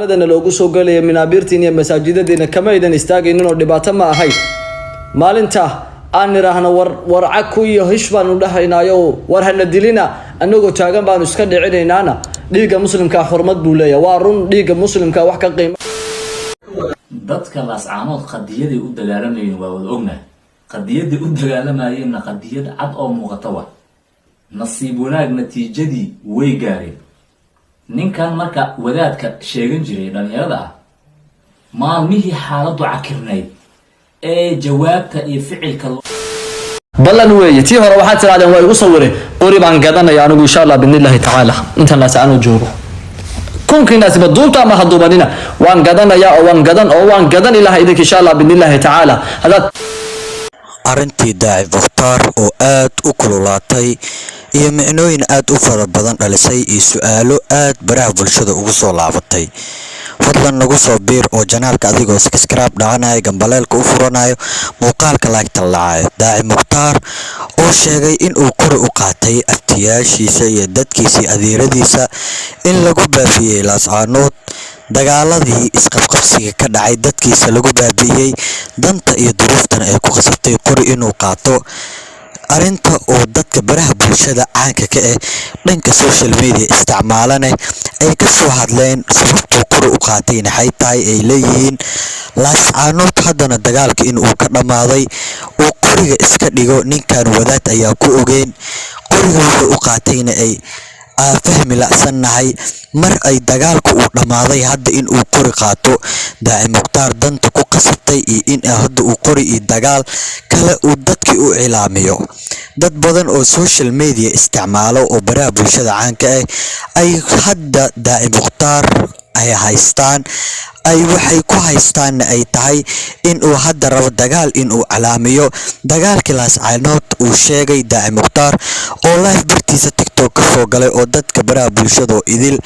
لدينا لوجو سوقلي من أبيرتين مساجد دينا كما إذا نستاجي إنه دبعة ما هاي مالنتا أنا راهنا ورعكوي هشبان وده ينايو ورهنا دلنا أنه جو تاجم بانوسكد عيننا أنا ديجا مسلم كحرمت بولايا وارون ديجا مسلم كوحكة قيمة dadka laascaanood qadiyadii u dagaalamay waa wada ognahay qadiyadii u dagaalamayeen qadiyad cad oo muuqata waa nasiib wanaag natiijadii way gaareen ninkan marka wadaadka sheegan jiray dhalinyarada ah maalmihii xaaladu cakirnayd ee jawaabta iyo ficilka ballan weeye tii hore waxaad tiraadeen waa igu sawireen qori baan gadanaya anigu insha Allah biidhnillaahi tacaala inta laascaanood joogo كونكي ناس بدوبتا ما هضوبانينا وان غدان يا وان غدان إلى إذا إن شاء الله بإذن الله تعالى هذا أرنتي داعي مختار oo aad u kululaatay iyo micnooyin aad u fara badan dhalisay iyo su'aalo aad baraha bulshada ugu soo laabatay fadlan nagu soo biir oo janaalka adigoo subscribe dhacanaya gambaleelka u furanayo muuqaalka like talaayo daaci mukhtaar oo sheegay in uu qori u qaatay aftiyaashiisa iyo dadkiisa adeeradiisa in lagu baafiyay laascaanood dagaaladii isqabqabsiga ka dhacay dadkiisa lagu baabiyay danta iyo duruuftan ay ku qasabtay qori inuu qaato arinta oo dadka baraha bulshada caanka ka ah dhanka social media isticmaalana ay ka soo hadleen sababtoo qori u qaatay inay tahay ay leeyihiin laascaanood haddana dagaalka in uu ka dhamaaday oo qoriga iska dhigo ninkan wadaad ayaa ku ogeen qoriga wuxuu u qaatayna ay fahmi la'sanahay mar ay dagaalku uu dhamaaday hadda in uu qori qaato daaci mukhtaar danta ku qasabtay in hadda uu qori iyo dagaal kale uu dadkii u cilaamiyo dad badan oo social media isticmaalo oo baraha bulshada caanka ah ay hadda daaci mukhtaar ay haystaan ay waxay ku haystaan ay tahay in uu hadda rabo dagaal in uu calaamiyo dagaalkii laascaanood uu sheegay daaci mukhtaar oo live bartiisa TikTok ka soo galay oo dadka baraha bulshada idil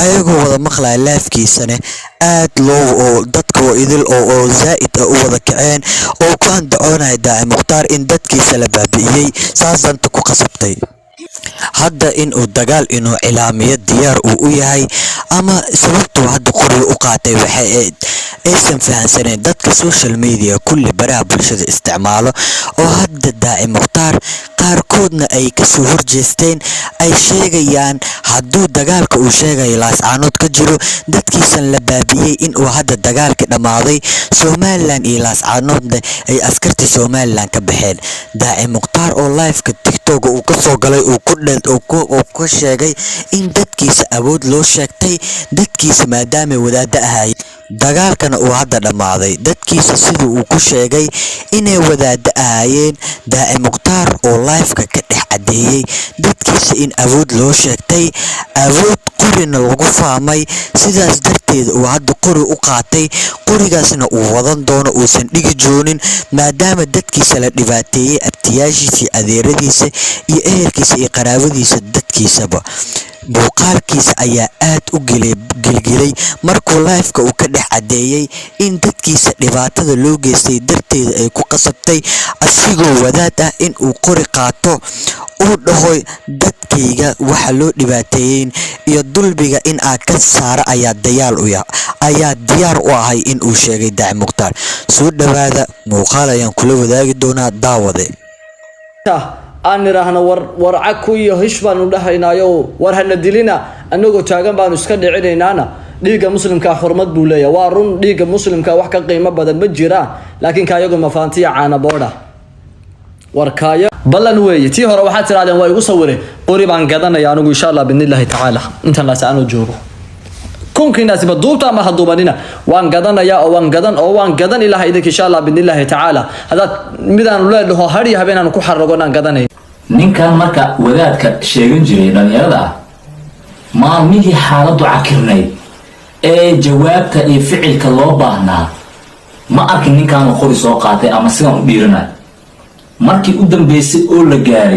ayagoo wada maqlay live-kiisana aad loo oo dadka idil oo zaid u wada kaceen oo ku andacoonay daaci mukhtaar in dadkiisa la baabiyay saasanta ku qasabtay hadda in uu dagaal inuu cilaamiyo diyaar uu u yahay ama sababtoo hadda qori u qaatay waxay aysan fahansaneen dadka social media kulli baraha bulshada isticmaalo oo hadda daaci mukhtaar qaarkoodna ay ka soo horjeesteen ay sheegayaan hadduu dagaalka uu sheegay laascaanood ka jiro dadkiisan la baabiyay in uu hadda dagaalka dhamaaday Somaliland iyo laascaanoodna ay askarta Somaliland ka baxeen daaci mukhtaar oo live-ka TikTok uu ka soo galay uu ku sheegay in dadkiisa awood loo sheegtay dadkiisa maadaama wadaada ahay dagaalkana uu hadda dhamaaday dadkiisa sidoo uu ku sheegay inay wadaada ahaayeen daaci mukhtaar oo live-ka ka dhex cadeeyay dadkiisa in awood loo sheegtay awood qorina lagu faamay sidaas darteed uu hadda qori u qaatay qorigaasna uu wadan doono uusan dhigi joonin maadaama dadkiisa la dhibaateeyay abtiyaashiisa adeeradiisa iyo ehelkiisa iyo qaraabadiisa dadkiisaba muuqaalkiisa ayaa aad u gilgilay markuu live-ka uu ka dhex cadeeyay in dadkiisa dhibaatada loo geystay darteed ay ku qasabtay asigoo wadaad ah in uu qori qaato uu dhahoy dadkayga waxa loo dhibaateeyeen iyo dulbiga in aan ka saaro ayaa diyaar u ahay in uu sheegay daaci mukhtaar soo dhawaada muuqaal ayaan kula wadaagi doonaa daawade أنا راهنا ورعكوي هشبان وده ينايو ورهنا دلنا أنه جو تاجم بانوسكد عيننا أنا ديجا مسلم كحرمت بولايا وارون ديجا مسلم كوحكة قيمة بدل متجرا لكن كايو مفانتي عنا بورا وركايا ballan weeye tii hore waxaad tiraadeen waa igu sawireen qori baan gadanaya anigu insha Allah biidhnillaahi tacaala inta laascaanood joogo كونكي ناس بدوبتا ما هضوبانينا وان غدان يا وان غدان إلى إذا إن شاء الله بإذن الله تعالى هذا ميدان له هري هبين أنا كحرقنا غداني ninkan marka wadaadka sheegan jiray dhalinyarada ah maalmihii xaaladu cakirnayd ee jawaabta iyo ficilka loo baahnaa ma arkin ninkan qori soo qaatay ama sidan u dhiiranay markii u dambeysay oo la gaaray